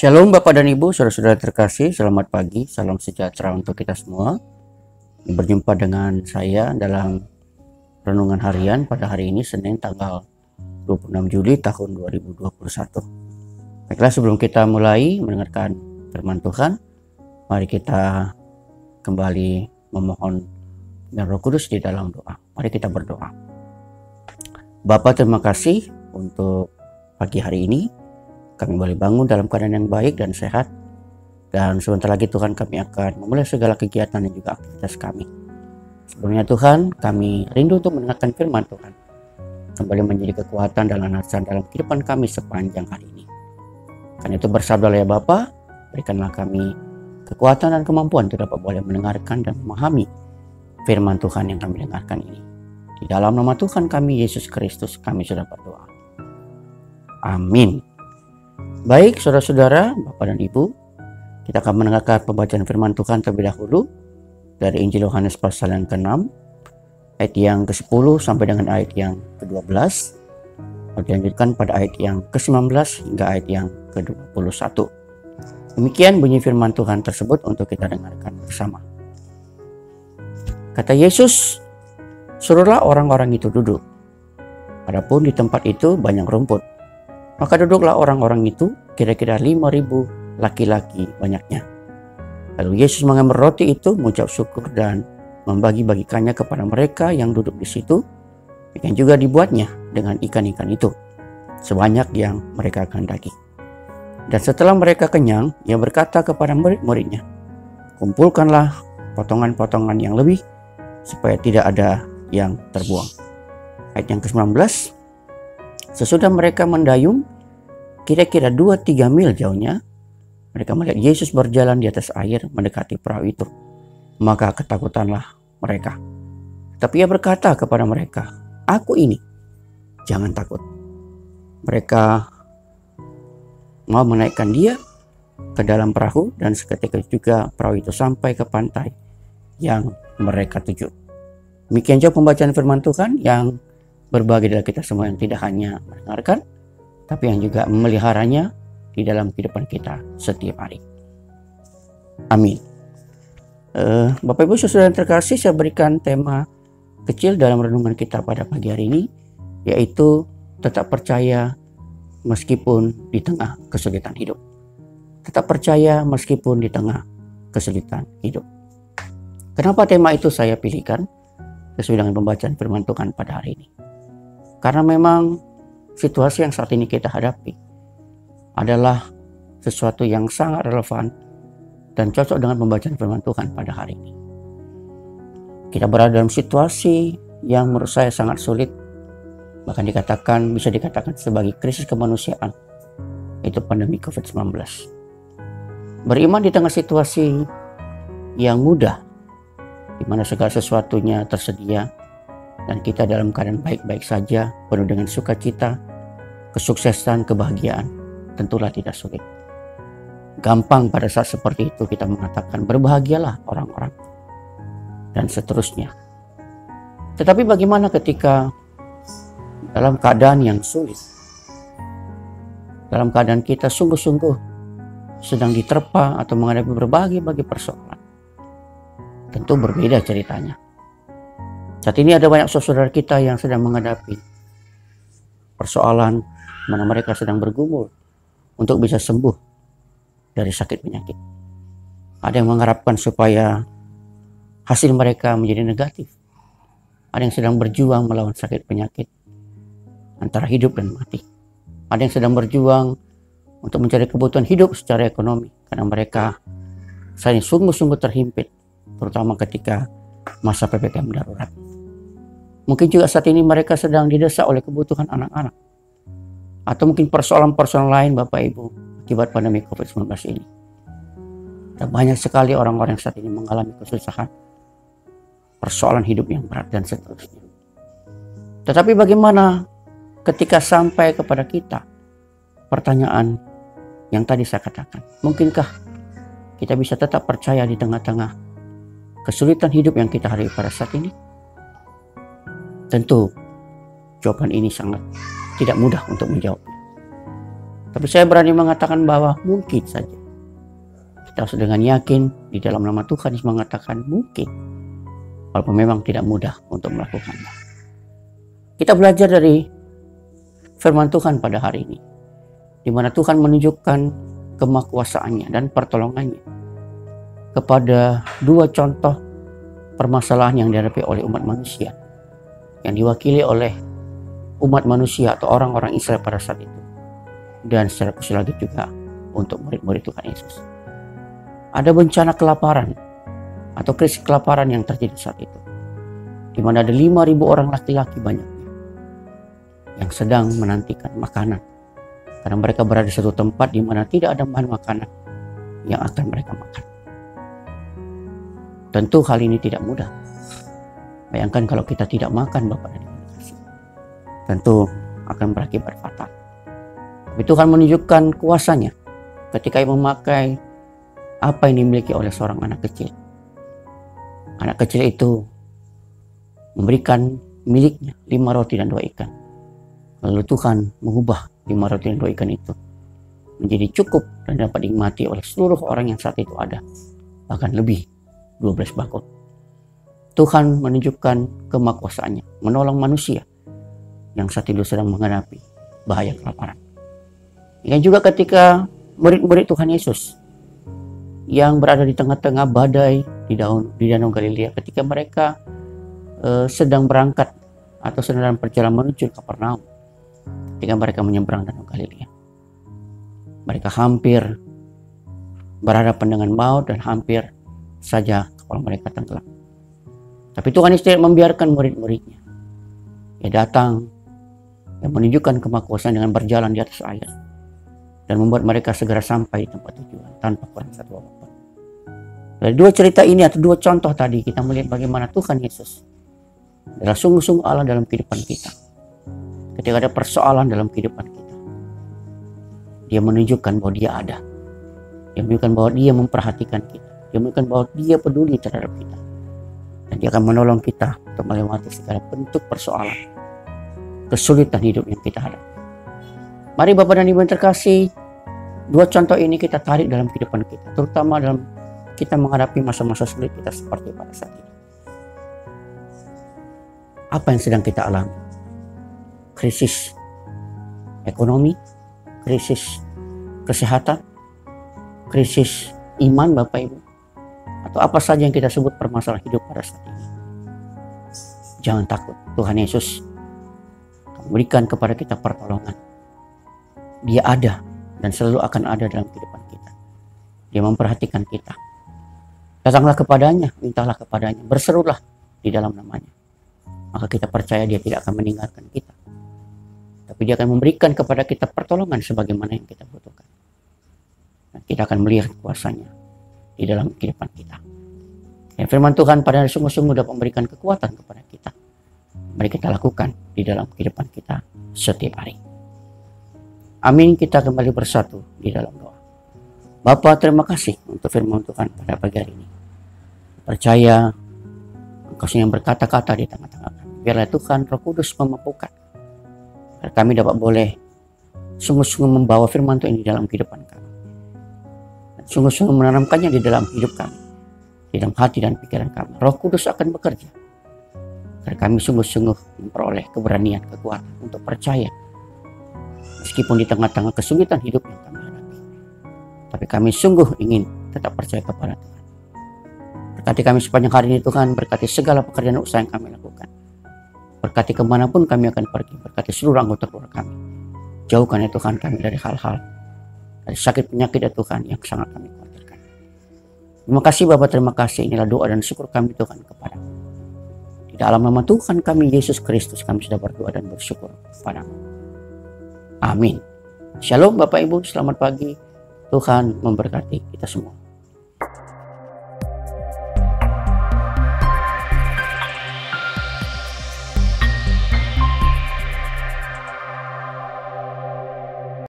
Shalom Bapak dan Ibu, saudara-saudara terkasih, selamat pagi, salam sejahtera untuk kita semua. Berjumpa dengan saya dalam renungan harian pada hari ini, Senin tanggal 26 Juli tahun 2021. Baiklah, sebelum kita mulai mendengarkan firman Tuhan, mari kita kembali memohon dan Roh Kudus di dalam doa. Mari kita berdoa. Bapa, terima kasih untuk pagi hari ini. Kami boleh bangun dalam keadaan yang baik dan sehat. Dan sebentar lagi Tuhan, kami akan memulai segala kegiatan dan juga aktivitas kami. Sebelumnya Tuhan, kami rindu untuk mendengarkan firman Tuhan. Kembali menjadi kekuatan dan landasan dalam kehidupan kami sepanjang hari ini. Karena itu bersabdalah ya Bapa, berikanlah kami kekuatan dan kemampuan untuk dapat boleh mendengarkan dan memahami firman Tuhan yang kami dengarkan ini. Di dalam nama Tuhan kami, Yesus Kristus, kami sudah berdoa. Amin. Baik, saudara-saudara, Bapak dan Ibu, kita akan mendengarkan pembacaan firman Tuhan terlebih dahulu dari Injil Yohanes pasal yang ke-6, ayat yang ke-10 sampai dengan ayat yang ke-12. Dilanjutkan pada ayat yang ke-19 hingga ayat yang ke-21. Demikian bunyi firman Tuhan tersebut untuk kita dengarkan bersama. Kata Yesus, "Suruhlah orang-orang itu duduk. Adapun di tempat itu banyak rumput. Maka duduklah orang-orang itu, kira-kira 5.000 laki-laki banyaknya. Lalu Yesus mengambil roti itu, mengucap syukur dan membagi-bagikannya kepada mereka yang duduk di situ. Demikian juga dibuatnya dengan ikan-ikan itu, sebanyak yang mereka kehendaki. Dan setelah mereka kenyang, Ia berkata kepada murid-muridnya, kumpulkanlah potongan-potongan yang lebih, supaya tidak ada yang terbuang." Ayat yang ke-19, sesudah mereka mendayung, kira-kira 2-3 mil jauhnya, mereka melihat Yesus berjalan di atas air mendekati perahu itu. Maka ketakutanlah mereka. Tapi Ia berkata kepada mereka, "Aku ini, jangan takut." Mereka mau menaikkan Dia ke dalam perahu, dan seketika juga perahu itu sampai ke pantai yang mereka tuju. Demikian juga pembacaan firman Tuhan yang berbagi dari kita semua, yang tidak hanya mendengarkan, tapi yang juga memeliharanya di dalam kehidupan kita setiap hari. Amin. Bapak Ibu saudara yang terkasih, saya berikan tema kecil dalam renungan kita pada pagi hari ini, yaitu tetap percaya meskipun di tengah kesulitan hidup. Tetap percaya meskipun di tengah kesulitan hidup. Kenapa tema itu saya pilihkan sesuai dengan pembacaan firman Tuhan pada hari ini? Karena memang situasi yang saat ini kita hadapi adalah sesuatu yang sangat relevan dan cocok dengan pembacaan firman Tuhan pada hari ini. Kita berada dalam situasi yang menurut saya sangat sulit, bahkan bisa dikatakan sebagai krisis kemanusiaan, yaitu pandemi COVID-19. Beriman di tengah situasi yang mudah, di mana segala sesuatunya tersedia, dan kita dalam keadaan baik-baik saja, penuh dengan sukacita, kesuksesan, kebahagiaan, tentulah tidak sulit. Gampang pada saat seperti itu kita mengatakan berbahagialah orang-orang, dan seterusnya. Tetapi bagaimana ketika dalam keadaan yang sulit, dalam keadaan kita sungguh-sungguh sedang diterpa atau menghadapi berbagai persoalan? Tentu berbeda ceritanya. Saat ini ada banyak saudara kita yang sedang menghadapi persoalan mana mereka sedang bergumul untuk bisa sembuh dari sakit penyakit. Ada yang mengharapkan supaya hasil mereka menjadi negatif. Ada yang sedang berjuang melawan sakit penyakit antara hidup dan mati. Ada yang sedang berjuang untuk mencari kebutuhan hidup secara ekonomi, karena mereka saat ini sungguh-sungguh terhimpit, terutama ketika masa PPKM darurat. Mungkin juga saat ini mereka sedang didesak oleh kebutuhan anak-anak, atau mungkin persoalan-persoalan lain Bapak Ibu akibat pandemi COVID-19 ini. Dan banyak sekali orang-orang yang saat ini mengalami kesusahan, persoalan hidup yang berat dan seterusnya. Tetapi bagaimana ketika sampai kepada kita pertanyaan yang tadi saya katakan, mungkinkah kita bisa tetap percaya di tengah-tengah kesulitan hidup yang kita hadapi pada saat ini? Tentu jawaban ini sangat tidak mudah untuk menjawabnya. Tapi saya berani mengatakan bahwa mungkin saja. Kita harus dengan yakin di dalam nama Tuhan Yesus mengatakan mungkin. Walaupun memang tidak mudah untuk melakukannya. Kita belajar dari firman Tuhan pada hari ini. Di mana Tuhan menunjukkan kemahakuasaannya dan pertolongannya kepada dua contoh permasalahan yang dihadapi oleh umat manusia. Yang diwakili oleh umat manusia atau orang-orang Israel pada saat itu. Dan secara khusus lagi juga untuk murid-murid Tuhan Yesus. Ada bencana kelaparan atau krisis kelaparan yang terjadi saat itu. Di mana ada 5.000 orang laki-laki banyaknya yang sedang menantikan makanan. Karena mereka berada di satu tempat di mana tidak ada bahan makanan yang akan mereka makan. Tentu hal ini tidak mudah. Bayangkan kalau kita tidak makan Bapak dan Ibu kasih. Tentu akan berakibat fatal. Tapi Tuhan menunjukkan kuasanya ketika Ia memakai apa yang dimiliki oleh seorang anak kecil. Anak kecil itu memberikan miliknya 5 roti dan 2 ikan. Lalu Tuhan mengubah 5 roti dan 2 ikan itu menjadi cukup dan dapat dinikmati oleh seluruh orang yang saat itu ada. Bahkan lebih 12 bakul. Tuhan menunjukkan kemahakuasaannya, menolong manusia yang saat itu sedang menghadapi bahaya kelaparan. Yang juga ketika murid-murid Tuhan Yesus yang berada di tengah-tengah badai di Danau Galilea ketika mereka sedang berangkat atau sedang dalam perjalanan menuju Kapernaum, ketika mereka menyeberang Danau Galilea, mereka hampir berhadapan dengan maut dan hampir saja kapal mereka tenggelam. Tapi Tuhan Yesus tidak membiarkan murid-muridnya. Ia datang dan menunjukkan kemahakuasaan dengan berjalan di atas air dan membuat mereka segera sampai di tempat tujuan tanpa kurang satu apapun. Dari dua cerita ini atau dua contoh tadi kita melihat bagaimana Tuhan Yesus adalah sungguh-sungguh Allah dalam kehidupan kita. Ketika ada persoalan dalam kehidupan kita, Dia menunjukkan bahwa Dia ada. Dia menunjukkan bahwa Dia memperhatikan kita. Dia menunjukkan bahwa Dia peduli terhadap kita. Dan Dia akan menolong kita untuk melewati segala bentuk persoalan, kesulitan hidup yang kita hadapi. Mari Bapak dan Ibu yang terkasih, dua contoh ini kita tarik dalam kehidupan kita, terutama dalam kita menghadapi masa-masa sulit kita seperti pada saat ini. Apa yang sedang kita alami? Krisis ekonomi, krisis kesehatan, krisis iman Bapak Ibu, atau apa saja yang kita sebut permasalahan hidup pada saat ini. Jangan takut, Tuhan Yesus memberikan kepada kita pertolongan. Dia ada dan selalu akan ada dalam kehidupan kita. Dia memperhatikan kita. Datanglah kepadanya, mintalah kepadanya, berserulah di dalam namanya. Maka kita percaya Dia tidak akan meninggalkan kita. Tapi Dia akan memberikan kepada kita pertolongan sebagaimana yang kita butuhkan. Dan kita akan melihat kuasanya di dalam kehidupan kita. Dan firman Tuhan pada sungguh-sungguh dapat memberikan kekuatan kepada kita. Mari kita lakukan di dalam kehidupan kita setiap hari. Amin, kita kembali bersatu di dalam doa. Bapa, terima kasih untuk firman Tuhan pada pagi hari ini. Percaya Engkau yang berkata-kata di tengah-tengah kami. Biarlah Tuhan Roh Kudus memampukan. Agar kami dapat boleh sungguh-sungguh membawa firman Tuhan ini dalam kehidupan kami. Dan sungguh-sungguh menanamkannya di dalam hidup kami. Di dalam hati dan pikiran kami. Roh Kudus akan bekerja. Agar kami sungguh-sungguh memperoleh keberanian, kekuatan untuk percaya. Meskipun di tengah-tengah kesulitan hidup yang kami hadapi. Tapi kami sungguh ingin tetap percaya kepada Tuhan. Berkati kami sepanjang hari ini Tuhan. Berkati segala pekerjaan usaha yang kami lakukan. Berkati kemanapun kami akan pergi. Berkati seluruh anggota keluarga kami. Jauhkan ya Tuhan kami dari hal-hal, dari sakit penyakit ya Tuhan yang sangat kami khawatirkan. Terima kasih Bapa, terima kasih. Inilah doa dan syukur kami Tuhan kepada-Mu. Di dalam nama Tuhan kami Yesus Kristus kami sudah berdoa dan bersyukur kepada-Mu. Amin. Shalom Bapak Ibu, selamat pagi. Tuhan memberkati kita semua.